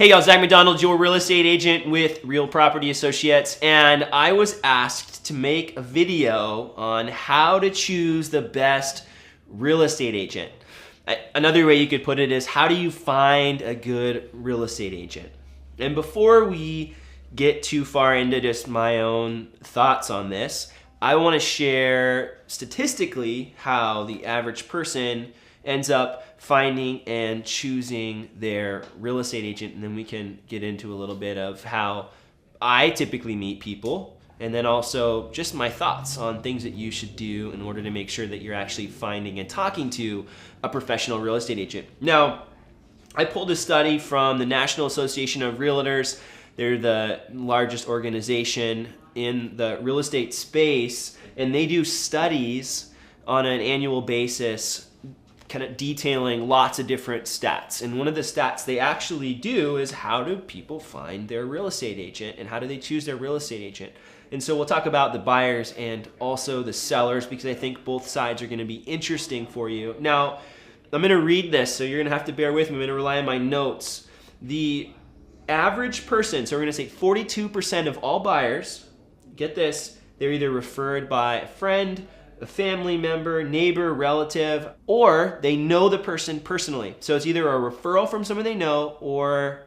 Hey y'all, Zach McDonald, your real estate agent with Real Property Associates, and I was asked to make a video on how to choose the best real estate agent. Another way you could put it is, how do you find a good real estate agent? And before we get too far into just my own thoughts on this, I want to share statistically how the average person ends up finding and choosing their real estate agent, and then we can get into a little bit of how I typically meet people, and then also just my thoughts on things that you should do in order to make sure that you're actually finding and talking to a professional real estate agent. Now, I pulled a study from the National Association of Realtors. They're the largest organization in the real estate space, and they do studies on an annual basis kind of detailing lots of different stats. And one of the stats they actually do is, how do people find their real estate agent and how do they choose their real estate agent? And so we'll talk about the buyers and also the sellers, because I think both sides are going to be interesting for you. Now, I'm going to read this, so you're going to have to bear with me. I'm going to rely on my notes. The average person, so we're going to say 42% of all buyers, get this, they're either referred by a friend, a family member, neighbor, relative, or they know the person personally. So it's either a referral from someone they know or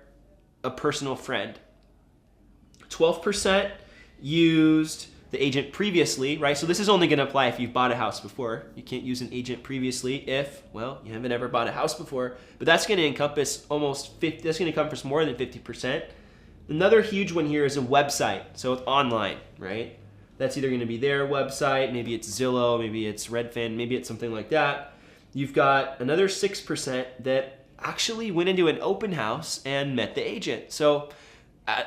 a personal friend. 12% used the agent previously, right? So this is only going to apply if you've bought a house before. You can't use an agent previously if, well, you haven't ever bought a house before. But that's going to encompass that's going to encompass more than 50%. Another huge one here is a website. So it's online, right? That's either going to be their website, maybe it's Zillow, maybe it's Redfin, maybe it's something like that. You've got another 6% that actually went into an open house and met the agent. So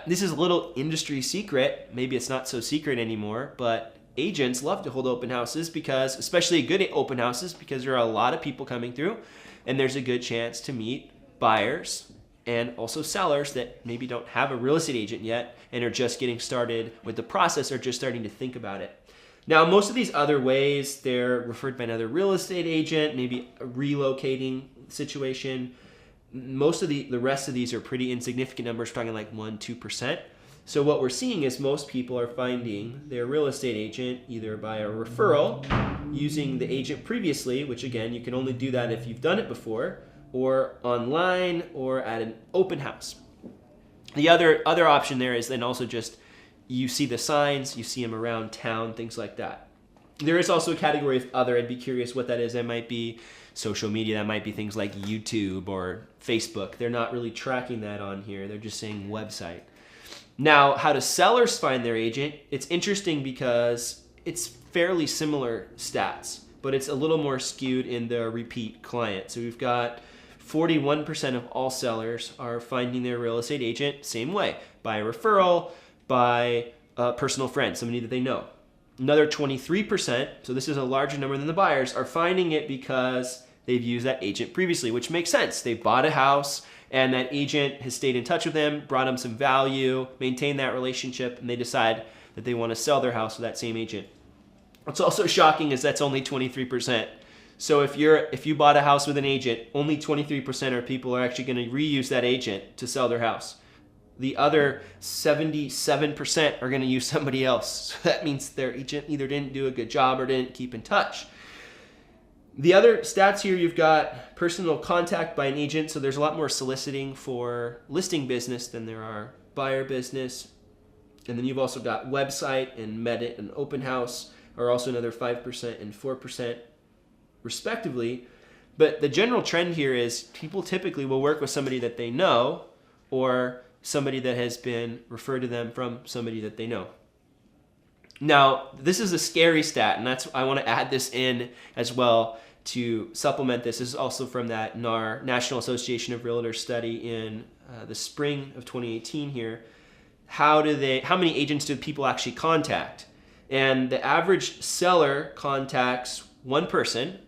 this is a little industry secret. Maybe it's not so secret anymore, but agents love to hold open houses, because, especially good open houses, because there are a lot of people coming through and there's a good chance to meet buyers and also sellers that maybe don't have a real estate agent yet and are just getting started with the process or just starting to think about it. Now, most of these other ways, they're referred by another real estate agent, maybe a relocating situation. Most of the rest of these are pretty insignificant numbers, talking like 1-2%. So what we're seeing is most people are finding their real estate agent either by a referral, using the agent previously, which again, you can only do that if you've done it before, or online, or at an open house. The other option there is then also just, you see the signs, you see them around town, things like that. There is also a category of other. I'd be curious what that is. That might be social media. That might be things like YouTube or Facebook. They're not really tracking that on here. They're just saying website. Now, how do sellers find their agent? It's interesting because it's fairly similar stats, but it's a little more skewed in the repeat client. So we've got 41% of all sellers are finding their real estate agent same way, by a referral, by a personal friend, somebody that they know. Another 23%, so this is a larger number than the buyers, are finding it because they've used that agent previously, which makes sense. They bought a house and that agent has stayed in touch with them, brought them some value, maintained that relationship, and they decide that they want to sell their house with that same agent. What's also shocking is that's only 23%. So if you bought a house with an agent, only 23% of people are actually going to reuse that agent to sell their house. The other 77% are going to use somebody else. So that means their agent either didn't do a good job or didn't keep in touch. The other stats here, you've got personal contact by an agent. So there's a lot more soliciting for listing business than there are buyer business. And then you've also got website and met it and open house are also another 5% and 4%. respectively. But the general trend here is people typically will work with somebody that they know, or somebody that has been referred to them from somebody that they know. Now, this is a scary stat, and I want to add this in as well to supplement this. This is also from that NAR, National Association of Realtors study in the spring of 2018 here. How many agents do people actually contact? And the average seller contacts one person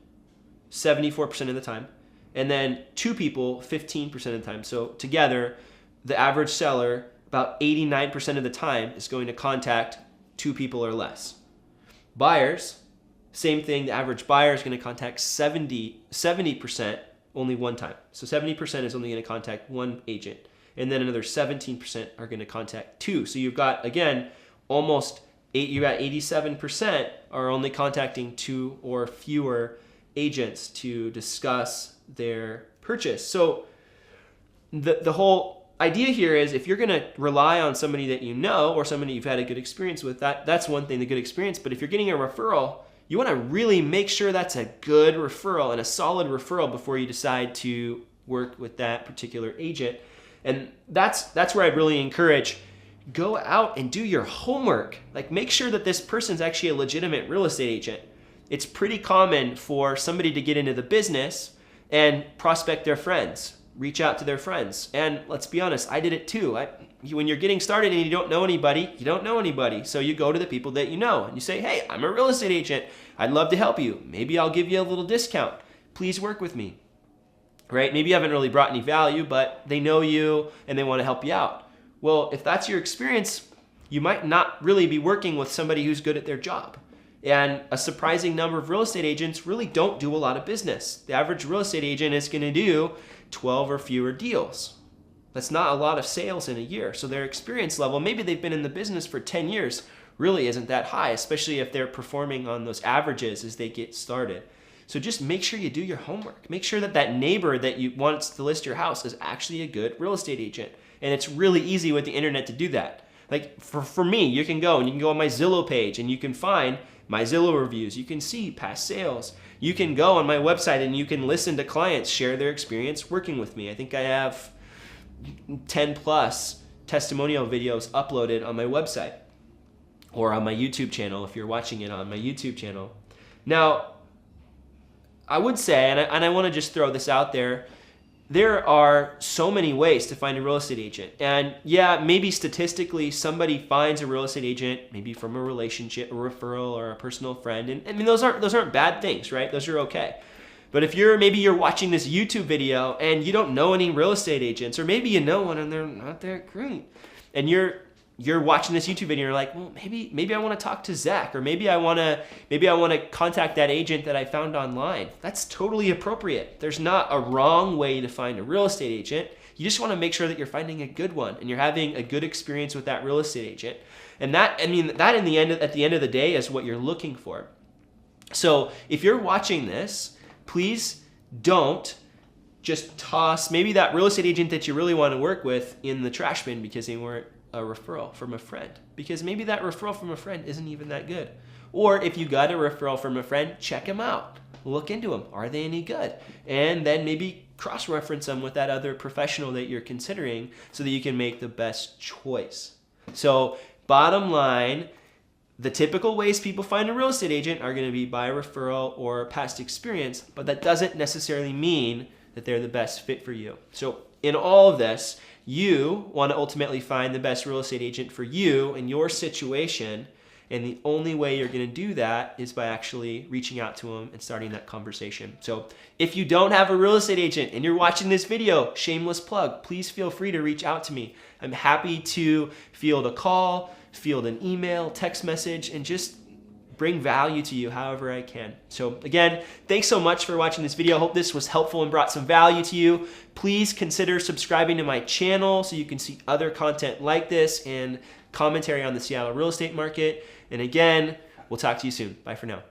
74% of the time, and then two people 15% of the time. So together, the average seller about 89% of the time is going to contact two people or less. Buyers, same thing. The average buyer is going to contact 70% only one time. So 70% is only going to contact one agent. and then another 17% are going to contact 2. So you've got, again, almost you got 87% are only contacting 2 or fewer agents to discuss their purchase. So the whole idea here is, if you're going to rely on somebody that you know or somebody you've had a good experience with, that's one thing, the good experience. But if you're getting a referral, you want to really make sure that's a good referral and a solid referral before you decide to work with that particular agent. And that's where I'd really encourage, go out and do your homework. Like, make sure that this person's actually a legitimate real estate agent. It's pretty common for somebody to get into the business and prospect their friends, reach out to their friends. And let's be honest, I did it too. When you're getting started and you don't know anybody, you don't know anybody. So you go to the people that you know and you say, hey, I'm a real estate agent. I'd love to help you. Maybe I'll give you a little discount. Please work with me. Right? Maybe you haven't really brought any value, but they know you and they want to help you out. Well, if that's your experience, you might not really be working with somebody who's good at their job. And a surprising number of real estate agents really don't do a lot of business. The average real estate agent is going to do 12 or fewer deals. That's not a lot of sales in a year. So their experience level, maybe they've been in the business for 10 years, really isn't that high, especially if they're performing on those averages as they get started. So just make sure you do your homework. Make sure that that neighbor that you wants to list your house is actually a good real estate agent. And it's really easy with the internet to do that. Like for me, you can go on my Zillow page and you can find my Zillow reviews. You can see past sales. You can go on my website and you can listen to clients share their experience working with me. I think I have 10 plus testimonial videos uploaded on my website or on my YouTube channel if you're watching it on my YouTube channel. Now, I would say, and I want to just throw this out there, there are so many ways to find a real estate agent. And yeah, maybe statistically somebody finds a real estate agent, maybe from a relationship, a referral, or a personal friend. And I mean, those aren't bad things, right? Those are okay. But if maybe you're watching this YouTube video and you don't know any real estate agents, or maybe you know one and they're not that great, and you're watching this YouTube video and you're like, well, maybe I want to talk to Zach, or maybe I want to contact that agent that I found online. That's totally appropriate. There's not a wrong way to find a real estate agent. You just want to make sure that you're finding a good one and you're having a good experience with that real estate agent. And that at the end of the day is what you're looking for. So if you're watching this, please don't just toss maybe that real estate agent that you really want to work with in the trash bin because they weren't a referral from a friend, because maybe that referral from a friend isn't even that good. Or if you got a referral from a friend, check them out. Look into them. Are they any good? And then maybe cross-reference them with that other professional that you're considering so that you can make the best choice. So bottom line, the typical ways people find a real estate agent are going to be by referral or past experience, but that doesn't necessarily mean that they're the best fit for you. So in all of this, you want to ultimately find the best real estate agent for you and your situation, and the only way you're going to do that is by actually reaching out to them and starting that conversation. So if you don't have a real estate agent and you're watching this video, shameless plug, please feel free to reach out to me. I'm happy to field a call, field an email, text message, and just bring value to you however I can. So again, thanks so much for watching this video. I hope this was helpful and brought some value to you. Please consider subscribing to my channel so you can see other content like this and commentary on the Seattle real estate market. And again, we'll talk to you soon. Bye for now.